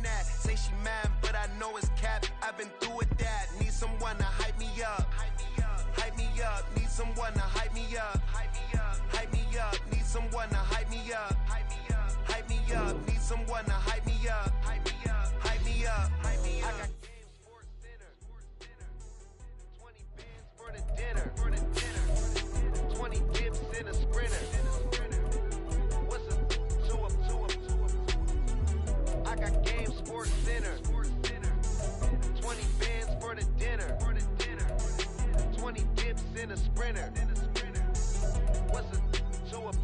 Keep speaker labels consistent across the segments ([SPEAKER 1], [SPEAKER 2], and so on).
[SPEAKER 1] that. Say she mad, but I know it's cap. I've been through with that. Need someone to hype me up. Hype me up. Need someone to hype me up. Hype me up. Need someone to hype me up. Hype me up. Need someone to hype me up. Hype me up. Hype me up. Hype me up. I got Game Sports Center. 20 bands for the dinner. 20 dips in a sprinter. What's a 2 up? I got Game Sports Center. 20 bands for the dinner. 20 dips in a sprinter. What's a 2 up?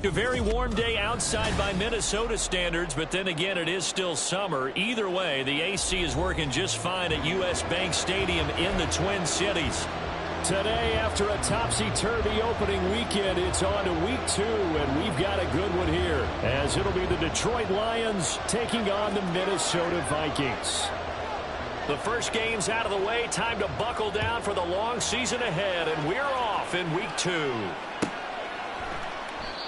[SPEAKER 2] A very warm day outside by Minnesota standards, but then again, it is still summer. Either way, the AC is working just fine at U.S. Bank Stadium in the Twin Cities. Today, after a topsy-turvy opening weekend, it's on to week 2, and we've got a good one here, as it'll be the Detroit Lions taking on the Minnesota Vikings. The first game's out of the way. Time to buckle down for the long season ahead, and we're off in week 2.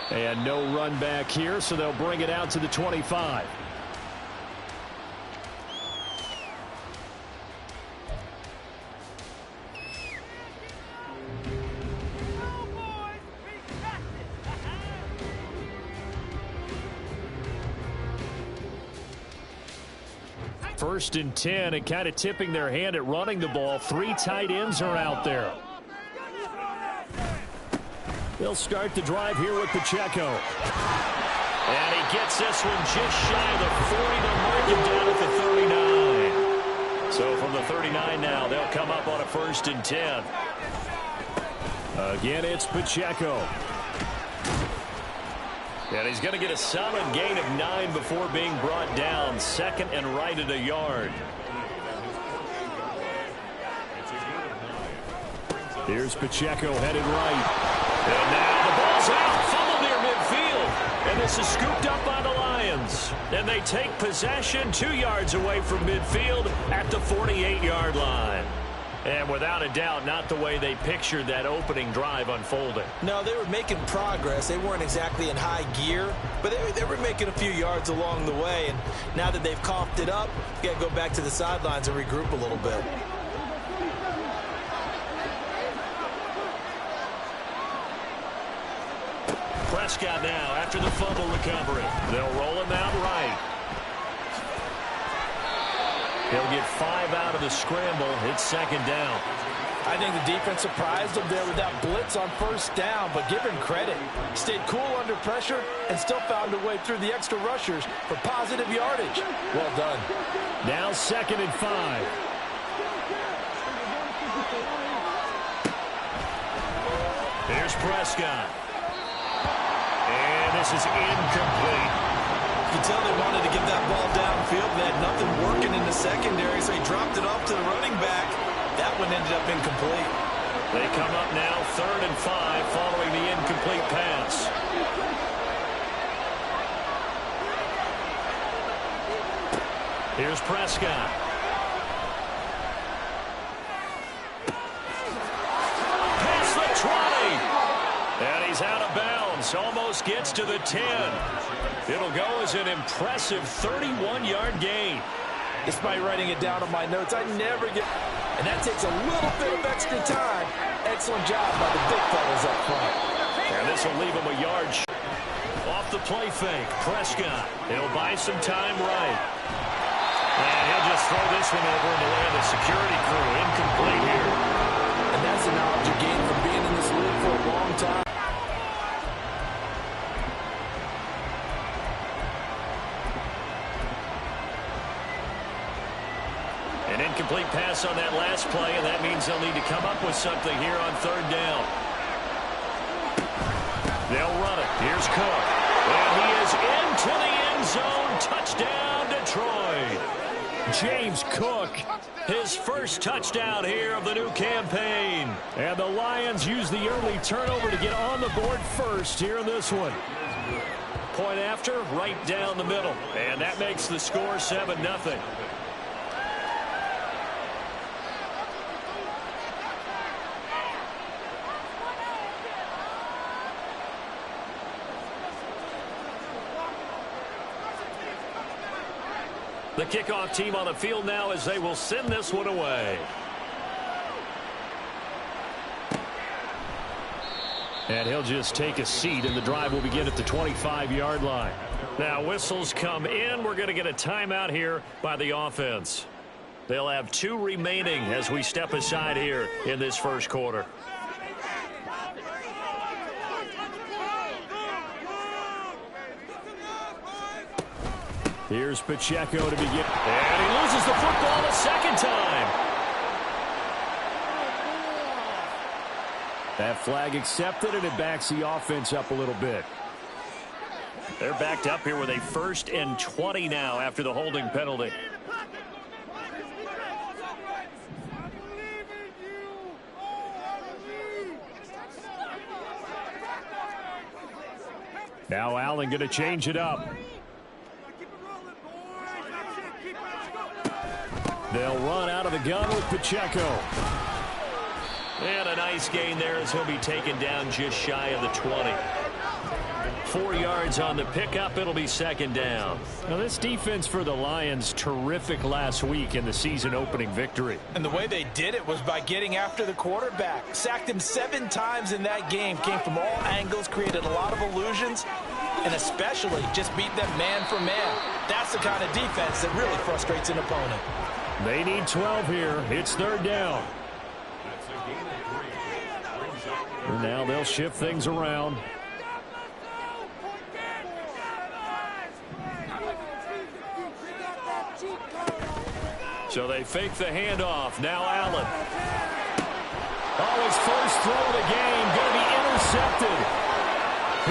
[SPEAKER 2] And no run back here, so they'll bring it out to the 25. First and 10, and kind of tipping their hand at running the ball. 3 tight ends are out there. They'll start the drive here with Pacheco. And he gets this one just shy of the 40 to mark him down at the 39. So from the 39 now, they'll come up on a first and 10. Again, it's Pacheco. And he's going to get a solid gain of 9 before being brought down. Second and right at a yard. Here's Pacheco headed right. And now the ball's out, fumbled near midfield. And this is scooped up by the Lions. And they take possession 2 yards away from midfield at the 48-yard line. And without a doubt, not the way they pictured that opening drive unfolding.
[SPEAKER 3] No, they were making progress. They weren't exactly in high gear, but they were making a few yards along the way. And now that they've coughed it up, you got to go back to the sidelines and regroup a little bit.
[SPEAKER 2] Prescott now after the fumble recovery. They'll roll him out right. He'll get 5 out of the scramble. It's second down.
[SPEAKER 3] I think the defense surprised him there with that blitz on first down, but give him credit. Stayed cool under pressure and still found a way through the extra rushers for positive yardage. Well done.
[SPEAKER 2] Now second and 5. Here's Prescott. And this is incomplete.
[SPEAKER 3] You can tell they wanted to get that ball downfield. They had nothing working in the secondary, so he dropped it off to the running back. That one ended up incomplete.
[SPEAKER 2] They come up now third and 5 following the incomplete pass. Here's Prescott. Past the 20. And he's out of bounds. Almost gets to the 10. It'll go as an impressive 31-yard gain.
[SPEAKER 3] Despite writing it down on my notes, I never get... And that takes a little bit of extra time. Excellent job by the big fellas up front.
[SPEAKER 2] And this will leave him a yard off the play fake. Prescott, he'll buy some time right. And he'll just throw this one over in the way of the security crew. Incomplete here.
[SPEAKER 3] And that's the knowledge you gain from being in this league for a long time.
[SPEAKER 2] An incomplete pass on that last play, and that means they'll need to come up with something here on third down. They'll run it. Here's Cook. And he is into the end zone. Touchdown, Detroit. James Cook, his first touchdown here of the new campaign. And the Lions use the early turnover to get on the board first here in this one. point after, right down the middle. And that makes the score 7-0. The kickoff team on the field now as they will send this one away. And he'll just take a seat, and the drive will begin at the 25-yard line. Now whistles come in. We're going to get a timeout here by the offense. They'll have 2 remaining as we step aside here in this first quarter. Here's Pacheco to begin. And he loses the football a second time. That flag accepted, and it backs the offense up a little bit. They're backed up here with a 1st and 20 now after the holding penalty. Now Allen going to change it up. They'll run out of the gun with Pacheco. And a nice gain there as he'll be taken down just shy of the 20. 4 yards on the pickup. It'll be 2nd down. Now this defense for the Lions, terrific last week in the season opening victory.
[SPEAKER 3] And the way they did it was by getting after the quarterback. Sacked him 7 times in that game. Came from all angles, created a lot of illusions, and especially just beat them man for man. That's the kind of defense that really frustrates an opponent.
[SPEAKER 2] They need 12 here. It's 3rd down. And now they'll shift things around. So they fake the handoff. Now Allen. Oh, his first throw of the game going to be intercepted.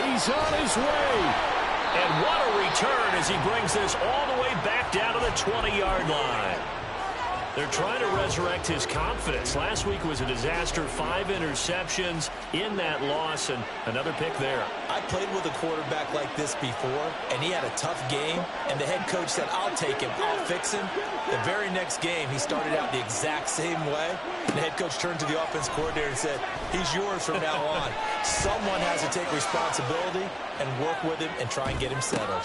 [SPEAKER 2] He's on his way. And what a return as he brings this all the way back down to the 20-yard line. They're trying to resurrect his confidence. Last week was a disaster. 5 interceptions in that loss, and another pick there.
[SPEAKER 3] I played with a quarterback like this before, and he had a tough game, and the head coach said, I'll take him, I'll fix him. The very next game, he started out the exact same way. The head coach turned to the offense coordinator and said, he's yours from now on. Someone has to take responsibility and work with him and try and get him settled.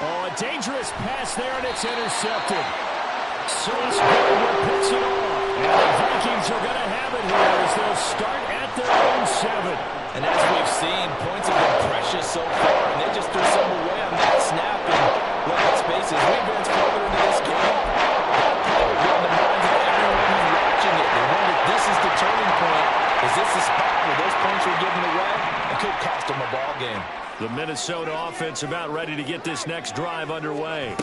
[SPEAKER 2] Oh, a dangerous pass there, and it's intercepted. Sauce Gardner picks it off. And the Vikings are going to have it here as they'll start at their own 7.
[SPEAKER 3] And as we've seen, points have been precious so far, and they just threw some away on that snap. And look at spaces. We advance further into this game. That play will be on the minds of everyone who's watching it. They wonder if this is the turning point. Is this the spot where those points were given away? It could cost them a ball game.
[SPEAKER 2] The Minnesota offense about ready to get this next drive underway.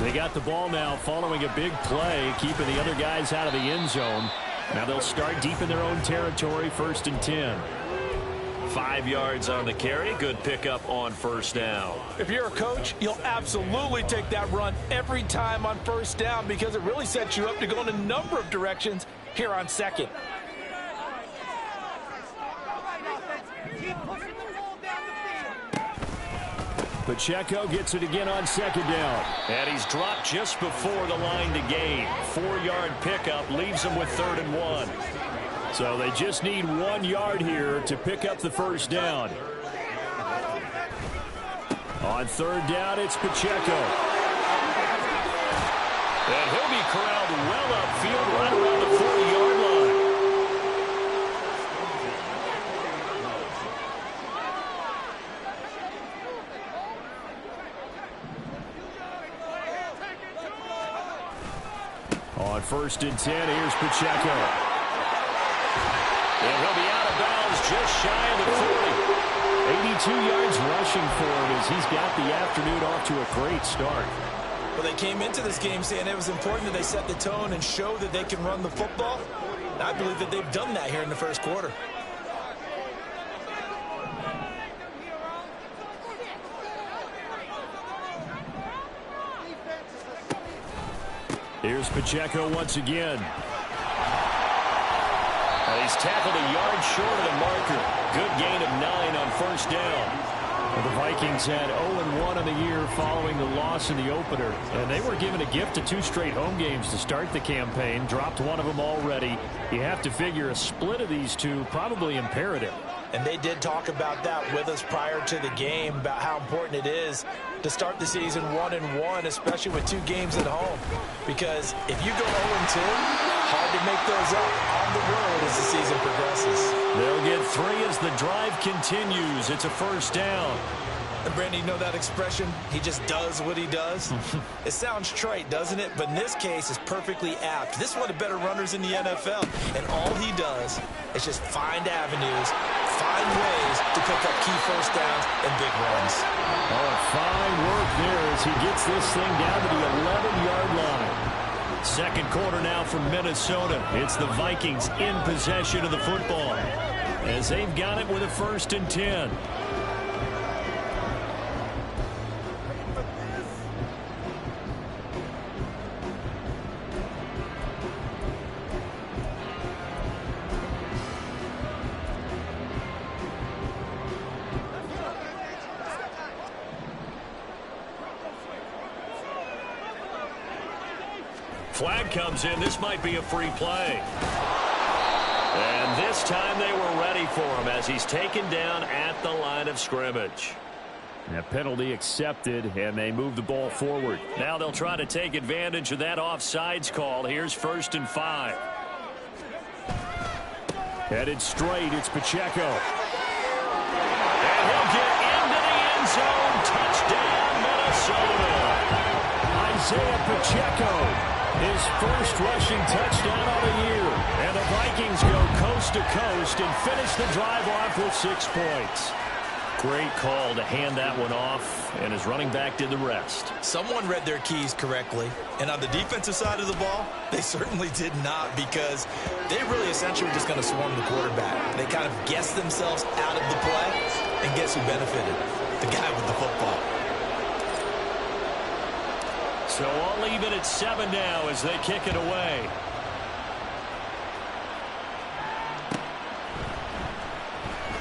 [SPEAKER 2] They got the ball now following a big play, keeping the other guys out of the end zone. Now they'll start deep in their own territory, 1st and 10. 5 yards on the carry. Good pickup on 1st down.
[SPEAKER 3] If you're a coach, you'll absolutely take that run every time on 1st down because it really sets you up to go in a number of directions here on 2nd.
[SPEAKER 2] Pacheco gets it again on 2nd down. And he's dropped just before the line to gain. 4-yard pickup leaves him with 3rd and 1. So they just need 1 yard here to pick up the 1st down. On 3rd down, it's Pacheco. And he'll be corralled well upfield right around the 40-yard line. On 1st and 10, here's Pacheco. And he'll be out of bounds just shy of the 40. 82 yards rushing for him as he's got the afternoon off to a great start.
[SPEAKER 3] Well, they came into this game saying it was important that they set the tone and show that they can run the football. And I believe that they've done that here in the 1st quarter.
[SPEAKER 2] Here's Pacheco once again. He's tackled a yard short of the marker. Good gain of 9 on 1st down. Well, the Vikings had 0-1 in the year following the loss in the opener. And they were given a gift of 2 straight home games to start the campaign. Dropped one of them already. You have to figure a split of these two probably imperative.
[SPEAKER 3] And they did talk about that with us prior to the game, about how important it is to start the season 1-1, especially with 2 games at home. Because if you go 0-2, hard to make those up on the road as the season progresses.
[SPEAKER 2] They'll get 3 as the drive continues. It's a first down.
[SPEAKER 3] And Brandon, you know that expression? He just does what he does? It sounds trite, doesn't it? But in this case, it's perfectly apt. This is one of the better runners in the NFL. And all he does is just find avenues, find ways to pick up key first downs and big runs.
[SPEAKER 2] Oh, fine work there as he gets this thing down to the 11-yard line. Second quarter now from Minnesota. It's the Vikings in possession of the football as they've got it with a 1st and 10. Flag comes in. This might be a free play. And this time they were ready for him as he's taken down at the line of scrimmage. That penalty accepted, and they move the ball forward. Now they'll try to take advantage of that offsides call. Here's 1st and 5. Headed straight, it's Pacheco. And he'll get into the end zone. Touchdown, Minnesota. Isaiah Pacheco. His first rushing touchdown of the year. And the Vikings go coast to coast and finish the drive off with 6 points. Great call to hand that one off, and his running back did the rest.
[SPEAKER 3] Someone read their keys correctly, and on the defensive side of the ball, they certainly did not, because they really essentially were just going to swarm the quarterback. They kind of guessed themselves out of the play, and guess who benefited? The guy with the football.
[SPEAKER 2] So all even at 7 now as they kick it away.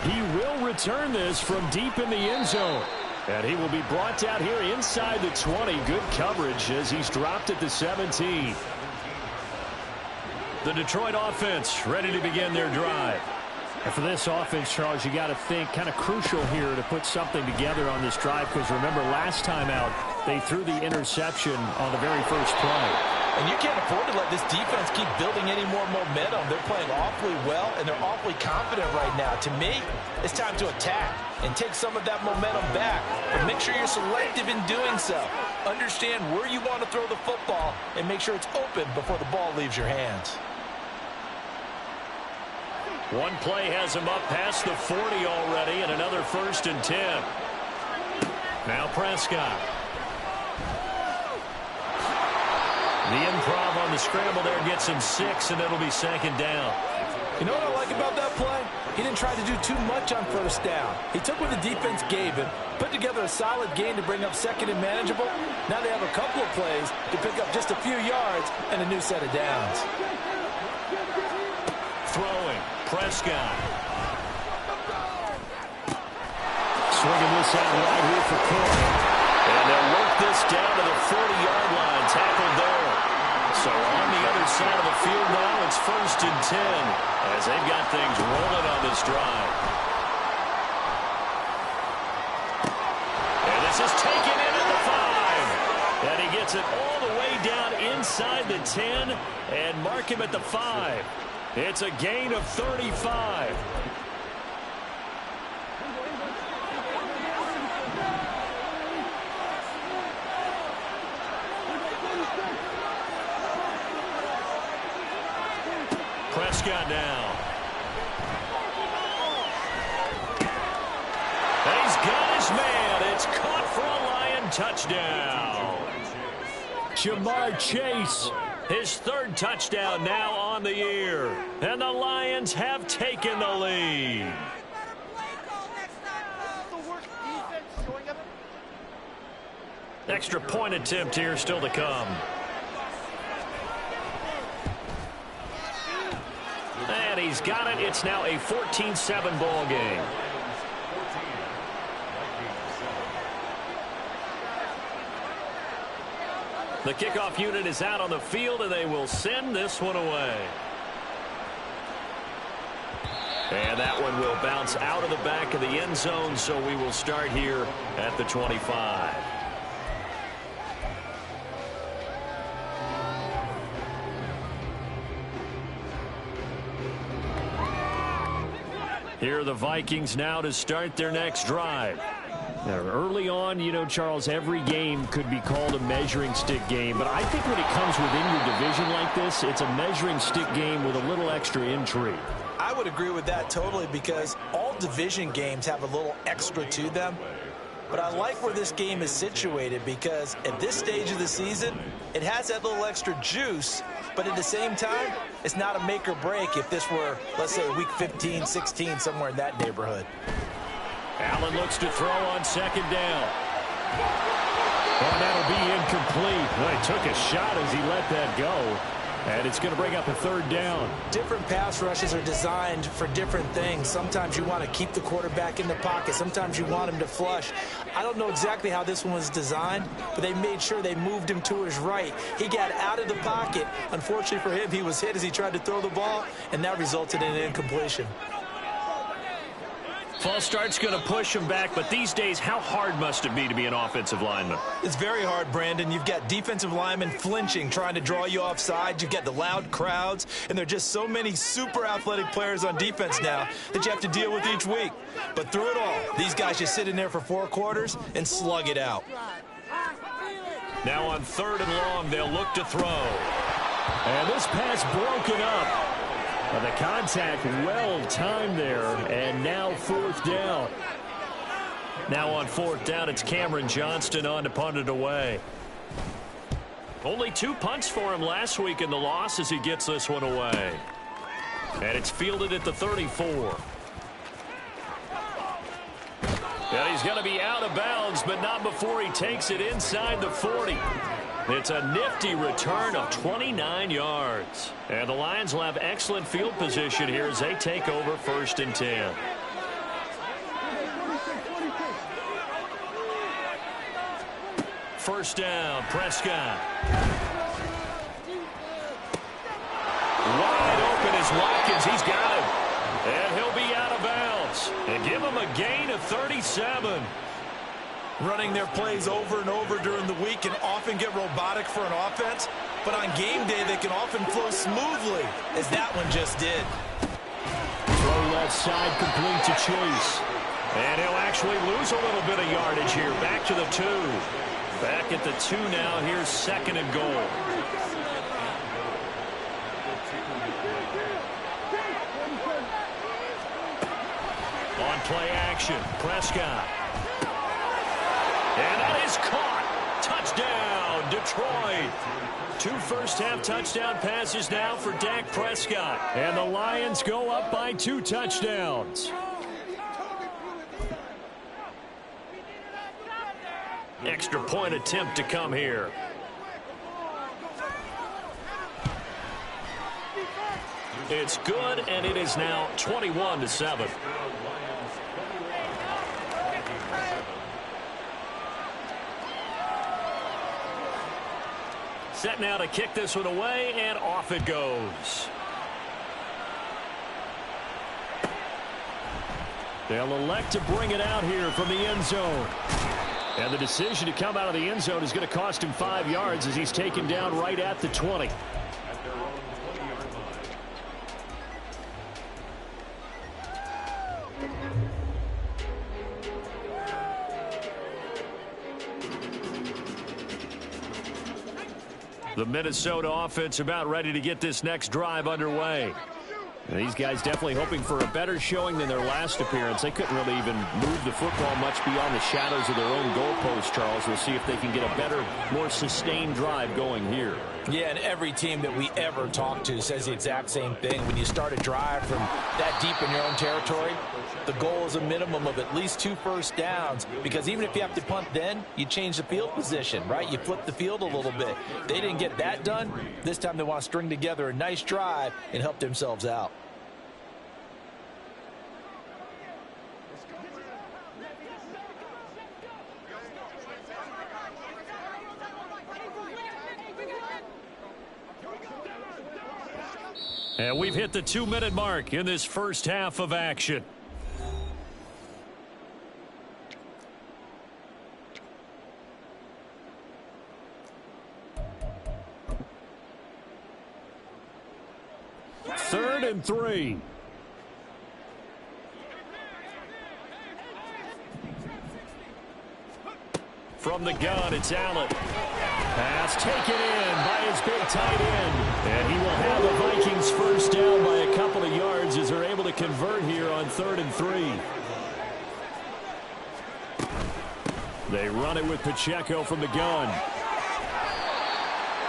[SPEAKER 2] He will return this from deep in the end zone. And he will be brought out here inside the 20. Good coverage as he's dropped at the 17. The Detroit offense ready to begin their drive. And for this offense, Charles, you got to think kind of crucial here to put something together on this drive, because remember last time out they threw the interception on the very first play.
[SPEAKER 3] And you can't afford to let this defense keep building any more momentum. They're playing awfully well, and they're awfully confident right now. To me, it's time to attack and take some of that momentum back. But make sure you're selective in doing so. Understand where you want to throw the football and make sure it's open before the ball leaves your hands.
[SPEAKER 2] One play has him up past the 40 already, and another 1st and 10. Now Prescott. The improv on the scramble there gets him 6, and it'll be 2nd down.
[SPEAKER 3] You know what I like about that play? He didn't try to do too much on 1st down. He took what the defense gave him, put together a solid gain to bring up 2nd and manageable. Now they have a couple of plays to pick up just a few yards and a new set of downs.
[SPEAKER 2] Throwing, Prescott. Swinging this out right here for Cook. And they'll work this down to the 40-yard line, tackled there. So on the other side of the field now, it's 1st and 10 as they've got things rolling on this drive. And this is taken in at the 5. And he gets it all the way down inside the 10 and mark him at the 5. It's a gain of 35. Prescott now. And he's got his man. It's caught for a Lion touchdown. Jamar Chase, his 3rd touchdown now on the year. And the Lions have taken the lead. Extra point attempt here still to come. And he's got it. It's now a 14-7 ball game. The kickoff unit is out on the field, and they will send this one away. And that one will bounce out of the back of the end zone, so we will start here at the 25. Here are the Vikings now to start their next drive. Now, early on, you know, Charles, every game could be called a measuring stick game, but I think when it comes within your division like this, it's a measuring stick game with a little extra intrigue.
[SPEAKER 3] I would agree with that totally, because all division games have a little extra to them. But I like where this game is situated, because at this stage of the season, it has that little extra juice, but at the same time, it's not a make or break if this were, let's say, week 15, 16, somewhere in that neighborhood.
[SPEAKER 2] Allen looks to throw on second down. Oh, that'll be incomplete. Well, he took a shot as he let that go. And it's going to bring up a third down.
[SPEAKER 3] Different pass rushes are designed for different things. Sometimes you want to keep the quarterback in the pocket. Sometimes you want him to flush. I don't know exactly how this one was designed, but they made sure they moved him to his right. He got out of the pocket. Unfortunately for him, he was hit as he tried to throw the ball, and that resulted in an incompletion.
[SPEAKER 2] False start's going to push him back, but these days, how hard must it be to be an offensive lineman?
[SPEAKER 3] It's very hard, Brandon. You've got defensive linemen flinching, trying to draw you offside. You've got the loud crowds, and there are just so many super athletic players on defense now that you have to deal with each week. But through it all, these guys just sit in there for 4 quarters and slug it out.
[SPEAKER 2] Now on 3rd and long, they'll look to throw. And this pass broken up. The contact well timed there, and now 4th down. Now on 4th down, it's Cameron Johnston on to punt it away. Only 2 punts for him last week in the loss as he gets this one away. And it's fielded at the 34. And he's going to be out of bounds, but not before he takes it inside the 40. It's a nifty return of 29 yards. And the Lions will have excellent field position here as they take over 1st and 10. First down, Prescott. Wide open is Watkins. He's got him. And he'll be out of bounds. And give him a gain of 37.
[SPEAKER 3] Running their plays over and over during the week can often get robotic for an offense, but on game day they can often flow smoothly, as that one just did.
[SPEAKER 2] Throw left side, complete to Chase. And he'll actually lose a little bit of yardage here. Back to the 2. Back at the 2 now. Here's 2nd and goal. On play action, Prescott. And that is caught. Touchdown, Detroit. 2 first-half touchdown passes now for Dak Prescott. And the Lions go up by 2 touchdowns. Extra point attempt to come here. It's good, and it is now 21-7. Set now to kick this one away, and off it goes. They'll elect to bring it out here from the end zone. And the decision to come out of the end zone is going to cost him 5 yards as he's taken down right at the 20. The Minnesota offense about ready to get this next drive underway. And these guys definitely hoping for a better showing than their last appearance. They couldn't really even move the football much beyond the shadows of their own goalpost, Charles. We'll see if they can get a better, more sustained drive going here.
[SPEAKER 3] Yeah, and every team that we ever talk to says the exact same thing. When you start a drive from that deep in your own territory, the goal is a minimum of at least 2 first downs, because even if you have to punt then, you change the field position, right? You flip the field a little bit. They didn't get that done. This time they want to string together a nice drive and help themselves out.
[SPEAKER 2] And we've hit the 2-minute mark in this first half of action. Third and 3. From the gun, it's Allen. Pass taken in by his big tight end. And he will have the Vikings first down by a couple of yards as they're able to convert here on 3rd and 3. They run it with Pacheco from the gun.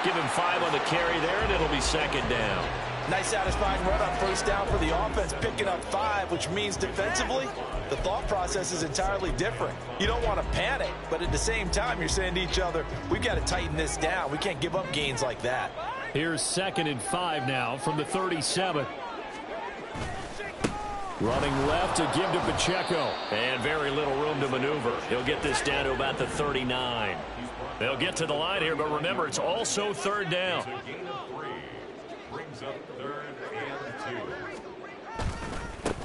[SPEAKER 2] Give him 5 on the carry there, and it'll be 2nd down.
[SPEAKER 3] Nice satisfying run on first down for the offense, picking up 5, which means defensively, the thought process is entirely different. You don't want to panic, but at the same time, you're saying to each other, we've got to tighten this down. We can't give up gains like that.
[SPEAKER 2] Here's 2nd and 5 now from the 37. Running left to give to Pacheco. And very little room to maneuver. He'll get this down to about the 39. They'll get to the line here, but remember, it's also 3rd down.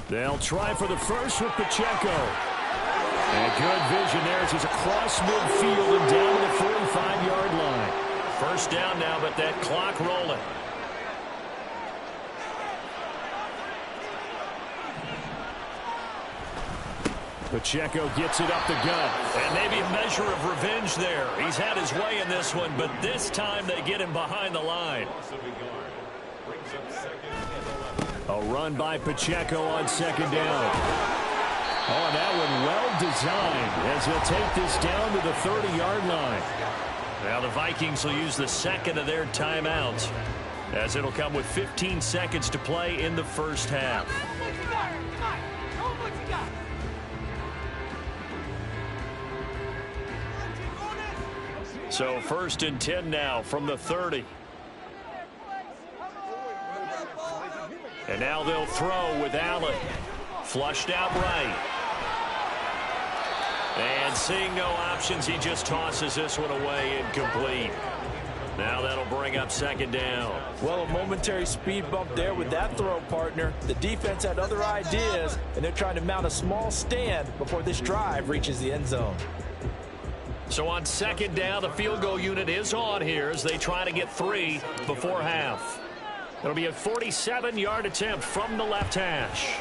[SPEAKER 2] They'll try for the first with Pacheco. And good vision there as he's across midfield and down to the 45-yard line. First down now, but that clock rolling. Pacheco gets it up the gut. And maybe a measure of revenge there. He's had his way in this one, but this time they get him behind the line. A run by Pacheco on 2nd down. Oh, that one well designed as he'll take this down to the 30-yard line. Now the Vikings will use the 2nd of their timeouts as it'll come with 15 seconds to play in the first half. So 1st and 10 now from the 30. And now they'll throw with Allen. Flushed out right. And seeing no options, he just tosses this one away incomplete. Now that'll bring up 2nd down.
[SPEAKER 3] Well, a momentary speed bump there with that throw, partner. The defense had other ideas, and they're trying to mount a small stand before this drive reaches the end zone.
[SPEAKER 2] So on 2nd down, the field goal unit is on here as they try to get 3 before half. It'll be a 47-yard attempt from the left hash.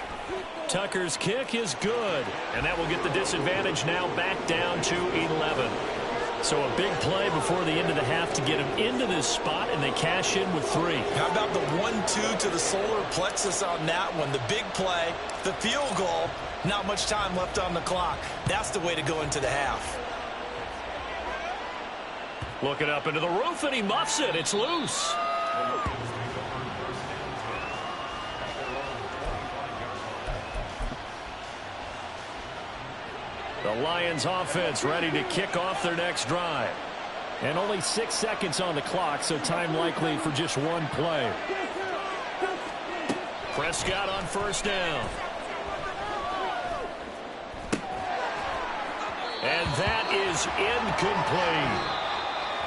[SPEAKER 2] Tucker's kick is good, and that will get the disadvantage now back down to 11. So a big play before the end of the half to get him into this spot, and they cash in with 3.
[SPEAKER 3] How about the 1-2 to the solar plexus on that one? The big play, the field goal, not much time left on the clock. That's the way to go into the half.
[SPEAKER 2] Looking up into the roof, and he muffs it. It's loose. The Lions offense ready to kick off their next drive. And only 6 seconds on the clock, so time likely for just one play. Prescott on first down. And that is incomplete.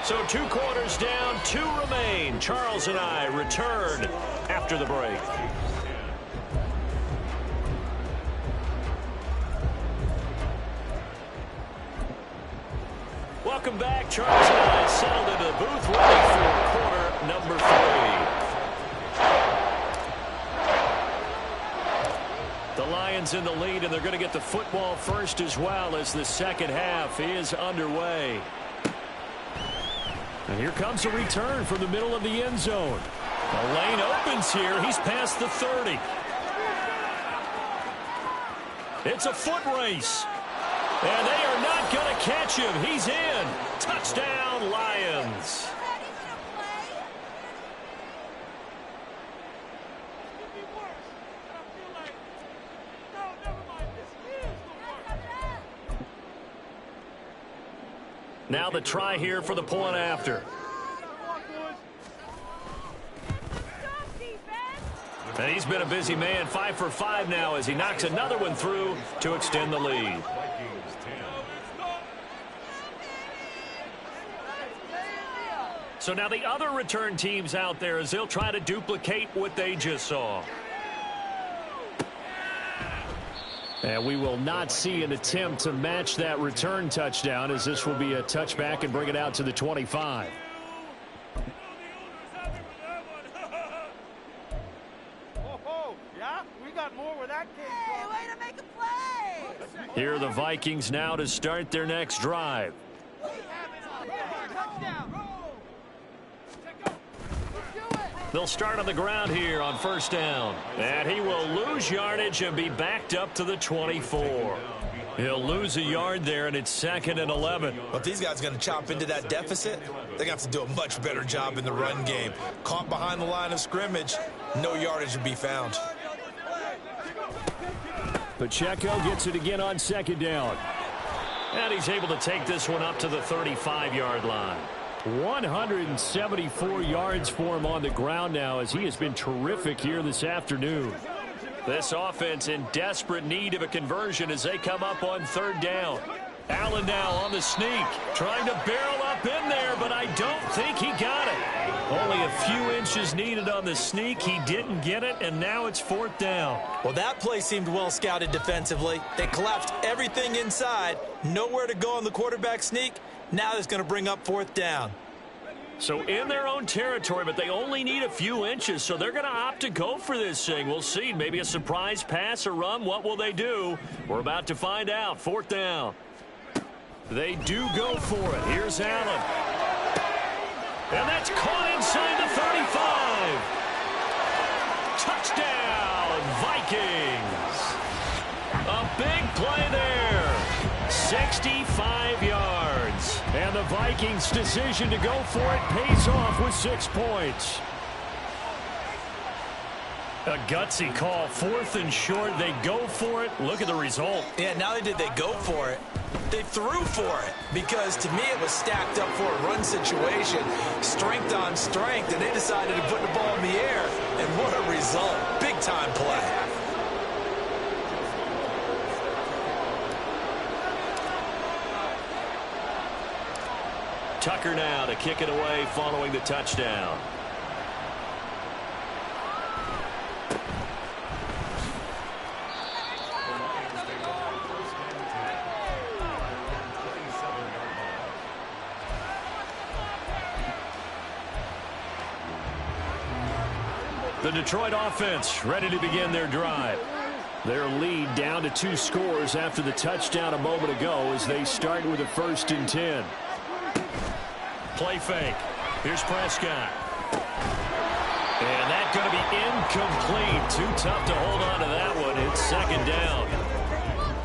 [SPEAKER 2] So 2 quarters down, 2 remain. Charles and I return after the break. Welcome back. Charles and I settled into the booth ready for quarter number 3. The Lions in the lead, and they're going to get the football first as well as the second half is underway. And here comes a return from the middle of the end zone. The lane opens here. He's past the 30. It's a foot race. And they are not going to catch him. He's in. Touchdown, Lions. Now the try here for the point after. And he's been a busy man, 5 for 5 now as he knocks another one through to extend the lead. So now the other return teams out there as they'll try to duplicate what they just saw. And we will not see an attempt to match that return touchdown, as this will be a touchback and bring it out to the 25.
[SPEAKER 4] Yeah, we got more where that came from.
[SPEAKER 5] Way to make a play!
[SPEAKER 2] Here are the Vikings now to start their next drive. They'll start on the ground here on first down. And he will lose yardage and be backed up to the 24. He'll lose a yard there, and it's 2nd and 11.
[SPEAKER 3] Well, if these guys are going to chop into that deficit, they're going to have to do a much better job in the run game. Caught behind the line of scrimmage, no yardage to be found.
[SPEAKER 2] Pacheco gets it again on 2nd down. And he's able to take this one up to the 35-yard line. 174 yards for him on the ground now, as he has been terrific here this afternoon. This offense in desperate need of a conversion as they come up on 3rd down. Allen now on the sneak, trying to barrel up in there, but I don't think he got it. Only a few inches needed on the sneak. He didn't get it, and now it's 4th down.
[SPEAKER 3] Well, that play seemed well scouted defensively. They collapsed everything inside, nowhere to go on the quarterback sneak. Now it's going to bring up 4th down.
[SPEAKER 2] So in their own territory, but they only need a few inches, so they're going to opt to go for this thing. We'll see. Maybe a surprise pass or run. What will they do? We're about to find out. 4th down. They do go for it. Here's Allen. And that's caught inside the 35. Touchdown, Vikings. A big play there. 65 yards. And the Vikings' decision to go for it pays off with 6 points. A gutsy call. 4th and short. They go for it. Look at the result.
[SPEAKER 3] Yeah, not only did they go for it, they threw for it, because to me it was stacked up for a run situation, strength on strength, and they decided to put the ball in the air. And what a result. Big-time play.
[SPEAKER 2] Tucker now to kick it away following the touchdown. The Detroit offense ready to begin their drive. Their lead down to 2 scores after the touchdown a moment ago as they start with a 1st and 10. Play fake. Here's Prescott. And that's going to be incomplete. Too tough to hold on to that one. It's 2nd down.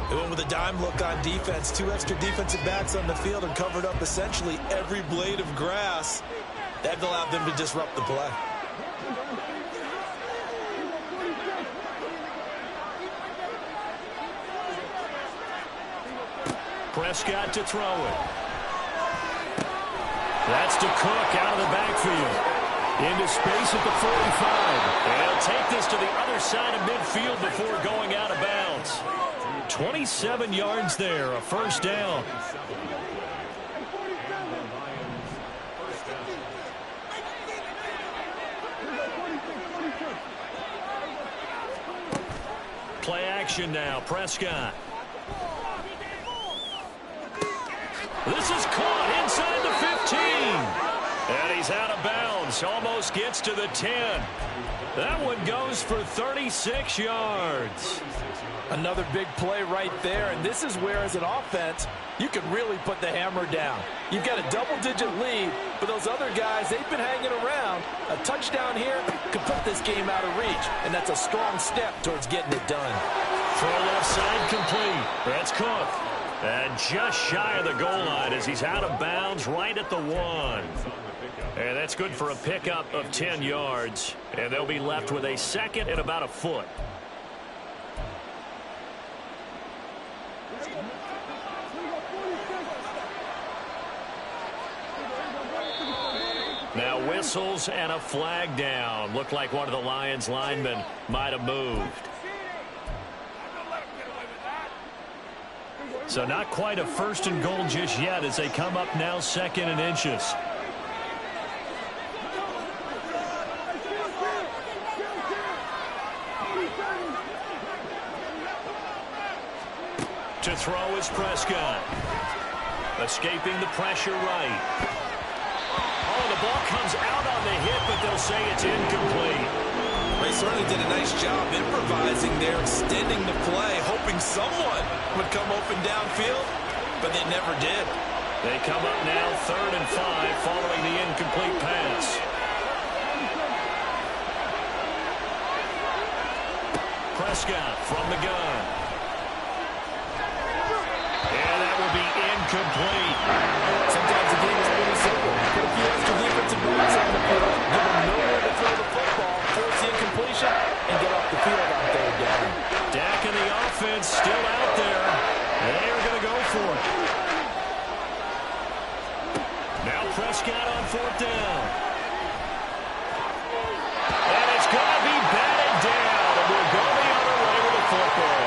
[SPEAKER 3] They went with a dime look on defense. 2 extra defensive backs on the field and covered up essentially every blade of grass. That allowed them to disrupt the play.
[SPEAKER 2] Prescott to throw it. That's to Cook out of the backfield. Into space at the 45. And he'll take this to the other side of midfield before going out of bounds. 27 yards there, a 1st down. Play action now, Prescott. This is caught inside the 15. And he's out of bounds. Almost gets to the 10. That one goes for 36 yards.
[SPEAKER 6] Another big play right there. And this is where, as an offense, you can really put the hammer down. You've got a double-digit lead, but those other guys, they've been hanging around. A touchdown here could put this game out of reach, and that's a strong step towards getting it done.
[SPEAKER 2] Throw left side complete. That's Cook. And just shy of the goal line as he's out of bounds right at the 1. And that's good for a pickup of 10 yards. And they'll be left with a 2nd and about a foot. Now whistles and a flag down. Looked like one of the Lions linemen might have moved. So not quite a 1st and goal just yet as they come up now 2nd and inches. To throw is Prescott. Escaping the pressure right. Oh, the ball comes out on the hit, but they'll say it's incomplete.
[SPEAKER 3] They certainly did a nice job improvising there, extending the play, hoping someone would come open downfield, but they never did.
[SPEAKER 2] They come up now 3rd and 5 following the incomplete pass. Prescott from the gun. And that will be incomplete.
[SPEAKER 6] Sometimes the game is really simple. Put a few extra defensive backs on the field, give them nowhere to throw the football, force the incompletion, and get off the field on 3rd down.
[SPEAKER 2] Dak and the offense still out there. They are going to go for it. Now Prescott on 4th down. And it's going to be batted down. And we'll go the other way with the football.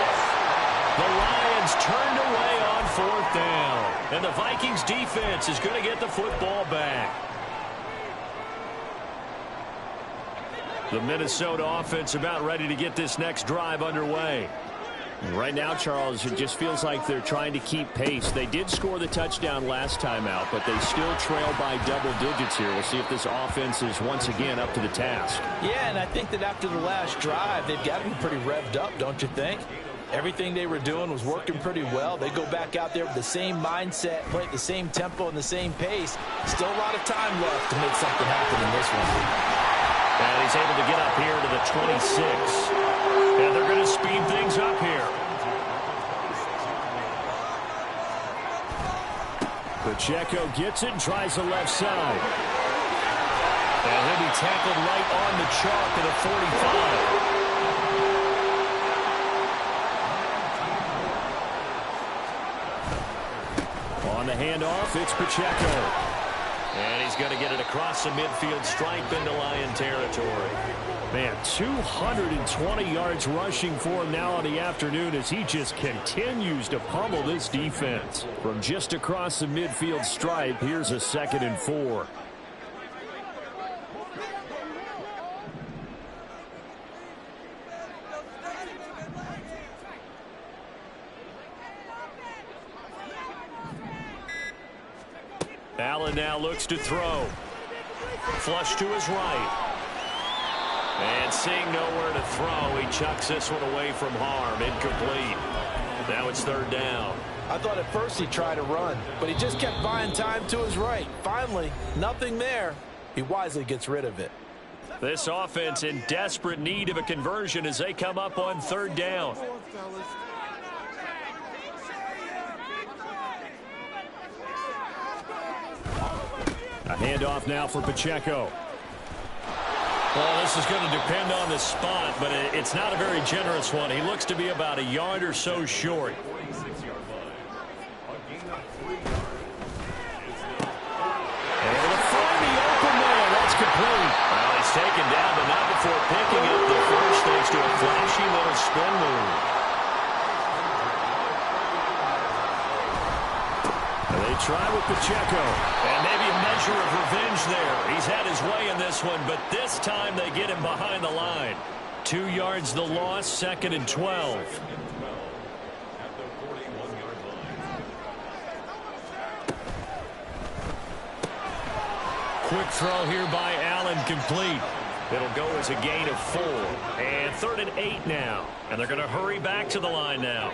[SPEAKER 2] The Lions turned away on 4th down. And the Vikings defense is going to get the football back. The Minnesota offense about ready to get this next drive underway. Right now, Charles, it just feels like they're trying to keep pace. They did score the touchdown last time out, but they still trail by double digits here. We'll see if this offense is once again up to the task.
[SPEAKER 6] Yeah, and I think that after the last drive, they've got to be pretty revved up, don't you think? Everything they were doing was working pretty well. They go back out there with the same mindset, play at the same tempo and the same pace. Still a lot of time left to make something happen in this one.
[SPEAKER 2] And he's able to get up here to the 26. And they're going to speed things up here. Pacheco gets it and tries the left side. And he'll be tackled right on the chalk at the 45. On the handoff, it's Pacheco. And he's going to get it across the midfield stripe into Lion territory. Man, 220 yards rushing for him now on the afternoon as he just continues to pummel this defense. From just across the midfield stripe, here's a 2nd and 4. Allen now looks to throw. Flush to his right. And seeing nowhere to throw, he chucks this one away from harm. Incomplete. Now it's 3rd down.
[SPEAKER 6] I thought at first he tried to run, but he just kept buying time to his right. Finally, nothing there. He wisely gets rid of it.
[SPEAKER 2] This offense in desperate need of a conversion as they come up on 3rd down. A handoff now for Pacheco. Well, this is going to depend on the spot, but it's not a very generous one. He looks to be about a yard or so short. Able to find the open man. That's complete. Well, he's taken down, but not before picking up the first thanks to a flashy little spin move. They try with Pacheco, and maybe a measure of revenge there. He's had his way in this one, but this time they get him behind the line. 2 yards the loss, 2nd and 12. Quick throw here by Allen, complete. It'll go as a gain of 4. And 3rd and 8 now. And they're going to hurry back to the line now.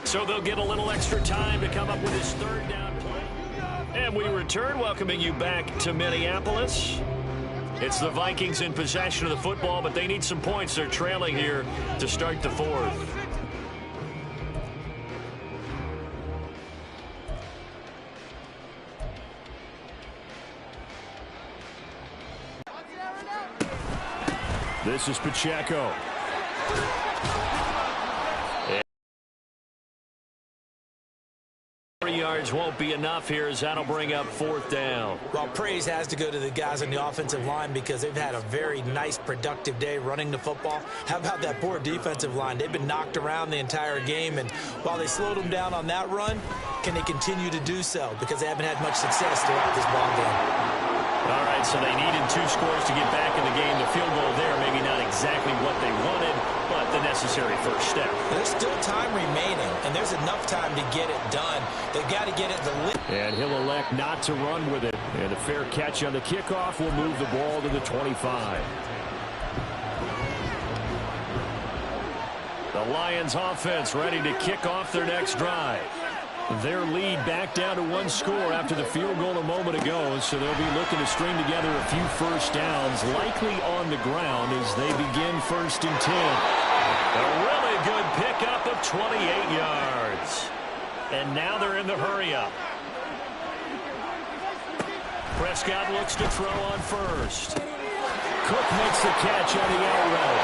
[SPEAKER 2] So they'll get a little extra time to come up with his 3rd down play. And we return, welcoming you back to Minneapolis. It's the Vikings in possession of the football, but they need some points. They're trailing here to start the 4th. This is Pacheco. 4 yards yards won't be enough here as that'll bring up 4th down.
[SPEAKER 3] Well, praise has to go to the guys on the offensive line because they've had a very nice, productive day running the football. How about that poor defensive line? They've been knocked around the entire game, and while they slowed them down on that run, can they continue to do so? Because they haven't had much success throughout this ball game.
[SPEAKER 2] All right, so they needed 2 scores to get back in the game. The field goal there, maybe not exactly what they wanted, but the necessary first step.
[SPEAKER 3] There's still time remaining, and there's enough time to get it done. They've got to get it the
[SPEAKER 2] And he'll elect not to run with it. And a fair catch on the kickoff will move the ball to the 25. The Lions offense ready to kick off their next drive. Their lead back down to 1 score after the field goal a moment ago, so they'll be looking to string together a few first downs, likely on the ground as they begin 1st and 10. A really good pickup of 28 yards. And now they're in the hurry-up. Prescott looks to throw on first. Cook makes the catch on the out route.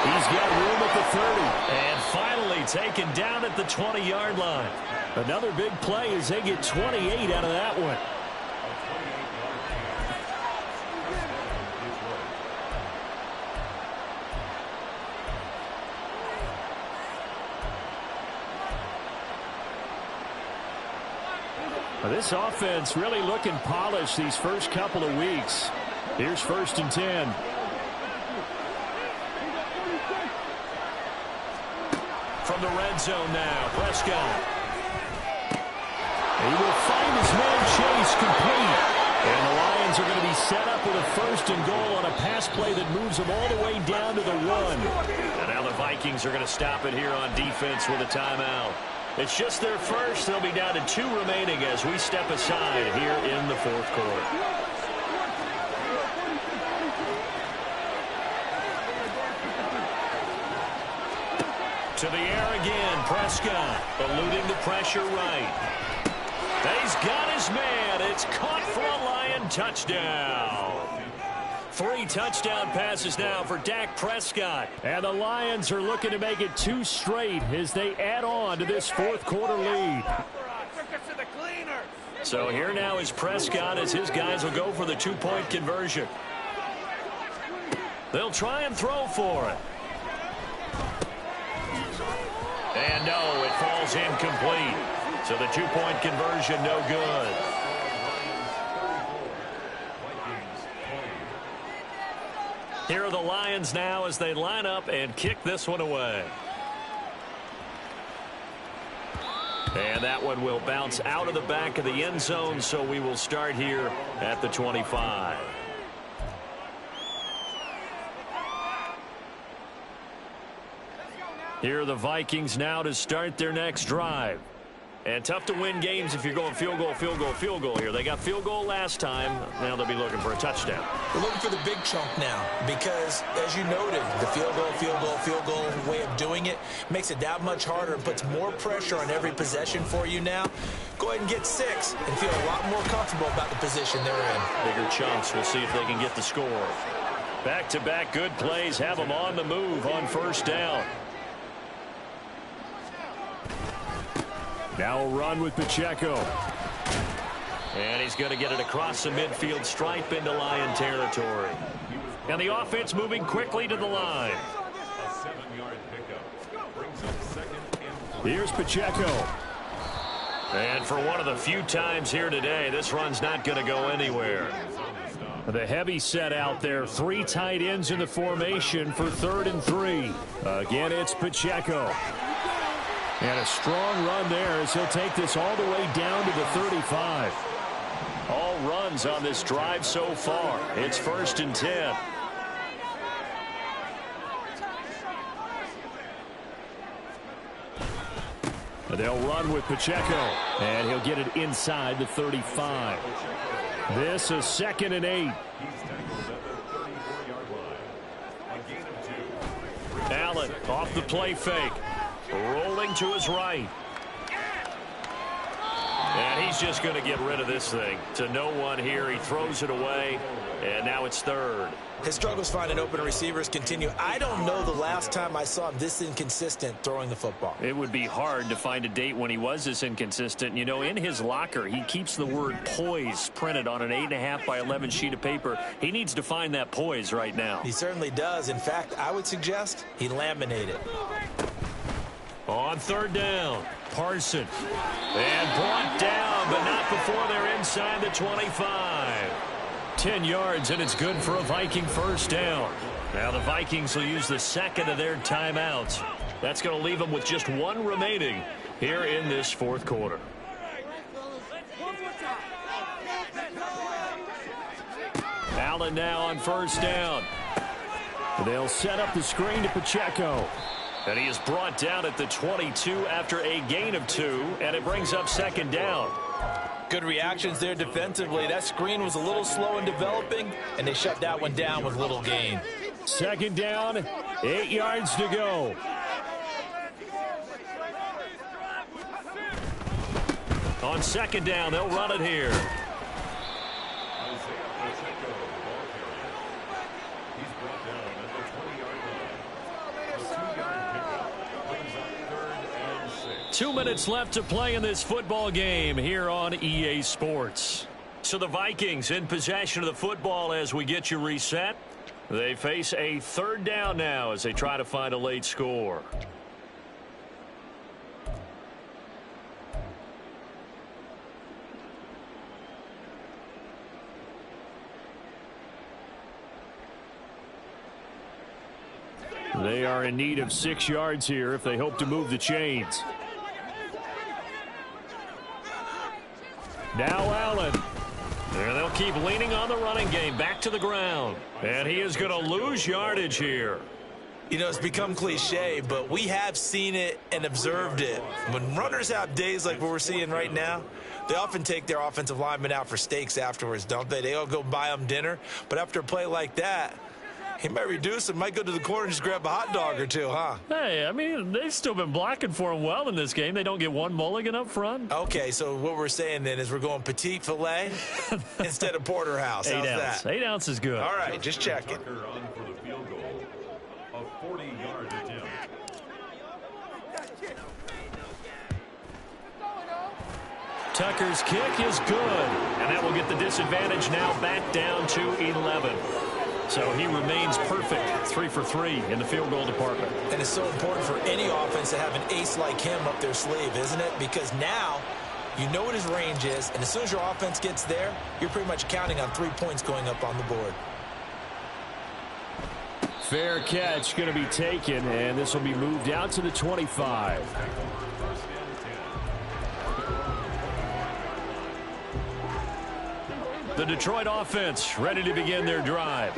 [SPEAKER 2] He's got room at the 30. And finally taken down at the 20-yard line. Another big play as they get 28 out of that one. Now this offense really looking polished these first couple of weeks. Here's 1st and 10. From the red zone now, Prescott. He will find his man Chase complete. And the Lions are going to be set up with a 1st and goal on a pass play that moves them all the way down to the 1. And now the Vikings are going to stop it here on defense with a timeout. It's just their first. They'll be down to 2 remaining as we step aside here in the 4th quarter. To the air again, Prescott eluding the pressure right. He's got his man. It's caught for a Lion touchdown. 3 touchdown passes now for Dak Prescott. And the Lions are looking to make it 2 straight as they add on to this 4th quarter lead. So here now is Prescott as his guys will go for the 2-point conversion. They'll try and throw for it. And no, it falls incomplete. So the 2-point conversion no good. Here are the Lions now as they line up and kick this one away. And that one will bounce out of the back of the end zone, so we will start here at the 25. Here are the Vikings now to start their next drive. And tough to win games if you're going field goal, field goal, field goal here. They got field goal last time. Now they'll be looking for a touchdown.
[SPEAKER 3] We're looking for the big chunk now because, as you noted, the field goal way of doing it makes it that much harder and puts more pressure on every possession for you now. Go ahead and get 6 and feel a lot more comfortable about the position they're in.
[SPEAKER 2] Bigger chunks. We'll see if they can get the score. Back-to-back good plays have them on the move on 1st down. Now a run with Pacheco. And he's going to get it across the midfield stripe into Lion territory. And the offense moving quickly to the line. Here's Pacheco. And for one of the few times here today, this run's not going to go anywhere. The heavy set out there. 3 tight ends in the formation for 3rd and 3. Again, it's Pacheco. And a strong run there as he'll take this all the way down to the 35. All runs on this drive so far. It's 1st and 10. They'll run with Pacheco. And he'll get it inside the 35. This is 2nd and 8. Allen off the play fake. Rolling to his right. And he's just going to get rid of this thing. To no one here. He throws it away, and now it's third.
[SPEAKER 3] His struggles finding open receivers continue. I don't know the last time I saw him this inconsistent throwing the football.
[SPEAKER 2] It would be hard to find a date when he was this inconsistent. You know, in his locker, he keeps the word poise printed on an 8.5 by 11 sheet of paper. He needs to find that poise right now.
[SPEAKER 3] He certainly does. In fact, I would suggest he laminate it.
[SPEAKER 2] On third down, Parson. And brought down, but not before they're inside the 25. 10 yards, and it's good for a Viking first down. Now the Vikings will use the second of their timeouts. That's going to leave them with just one remaining here in this fourth quarter. Allen now on first down. They'll set up the screen to Pacheco. And he is brought down at the 22 after a gain of 2, and it brings up second down.
[SPEAKER 6] Good reactions there defensively. That screen was a little slow in developing, and they shut that one down with little gain.
[SPEAKER 2] Second down, 8 yards to go. On second down, they'll run it here. Two minutes left to play in this football game here on EA Sports. So the Vikings in possession of the football as we get you reset. They face a third down now as they try to find a late score. They are in need of 6 yards here if they hope to move the chains. Now Allen. And they'll keep leaning on the running game. Back to the ground. And he is going to lose yardage here.
[SPEAKER 3] You know, it's become cliche, but we have seen it and observed it. When runners have days like what we're seeing right now, they often take their offensive linemen out for steaks afterwards, don't they? They all go buy them dinner. But after a play like that, he might reduce it, might go to the corner and just grab a hot dog or two, huh?
[SPEAKER 2] Hey, I mean, they've still been blocking for him well in this game. They don't get one mulligan up front.
[SPEAKER 3] Okay, so what we're saying then is we're going petite filet instead of porterhouse. How's
[SPEAKER 2] 8 ounce.
[SPEAKER 3] that?
[SPEAKER 2] 8 ounce is good.
[SPEAKER 3] All right, just checking.
[SPEAKER 2] Tucker's kick is good. And that will get the disadvantage now back down to 11. So he remains perfect, 3 for 3 in the field goal department.
[SPEAKER 3] And it's so important for any offense to have an ace like him up their sleeve, isn't it? Because now you know what his range is, and as soon as your offense gets there, you're pretty much counting on 3 points going up on the board.
[SPEAKER 2] Fair catch going to be taken, and this will be moved out to the 25. The Detroit offense ready to begin their drive.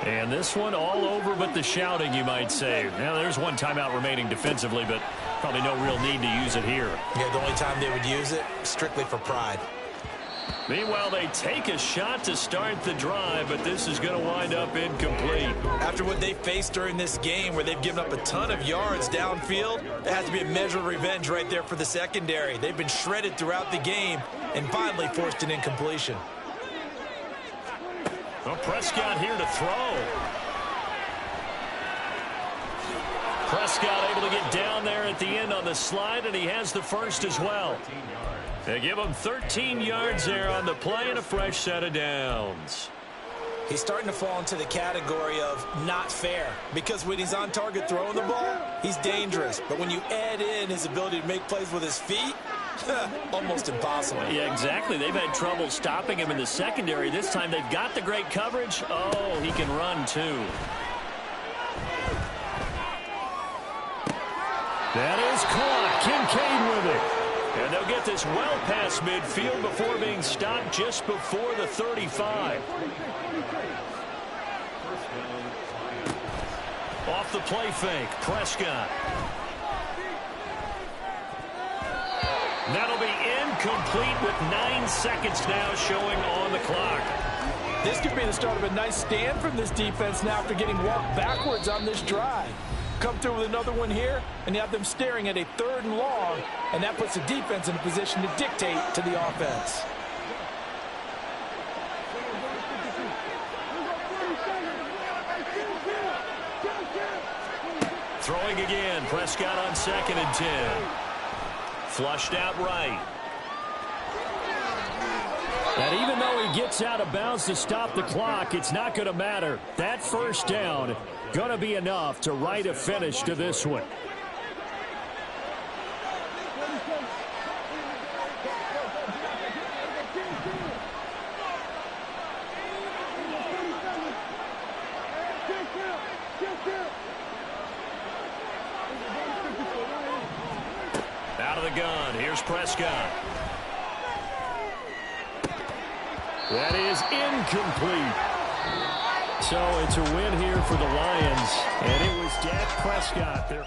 [SPEAKER 2] And this one all over but the shouting, you might say. Now, there's one timeout remaining defensively, but probably no real need to use it here.
[SPEAKER 3] Yeah, the only time they would use it, strictly for pride.
[SPEAKER 2] Meanwhile, they take a shot to start the drive, but this is going to wind up incomplete.
[SPEAKER 3] After what they faced during this game where they've given up a ton of yards downfield, there has to be a measure of revenge right there for the secondary. They've been shredded throughout the game and finally forced an incompletion.
[SPEAKER 2] Well, Prescott here to throw. Prescott able to get down there at the end on the slide, and he has the first as well. They give him 13 yards there on the play and a fresh set of downs.
[SPEAKER 3] He's starting to fall into the category of not fair, because when he's on target throwing the ball, he's dangerous. But when you add in his ability to make plays with his feet, almost impossible.
[SPEAKER 2] Yeah, exactly. They've had trouble stopping him in the secondary. This time they've got the great coverage. Oh, he can run too. That is caught. Kincaid with it. And they'll get this well past midfield before being stopped just before the 35. Off the play fake, Prescott. That'll be incomplete with 9 seconds now showing on the clock.
[SPEAKER 6] This could be the start of a nice stand from this defense now after getting walked backwards on this drive. come through with another one here, and you have them staring at a 3rd and long, and that puts the defense in a position to dictate to the offense.
[SPEAKER 2] Throwing again. Prescott on 2nd and 10. Flushed out right. And even though he gets out of bounds to stop the clock, it's not going to matter. That first down going to be enough to write a finish to this one. Out of the gun. Here's Prescott. That is incomplete. So it's a win here for the Lions. And it was Dak Prescott, their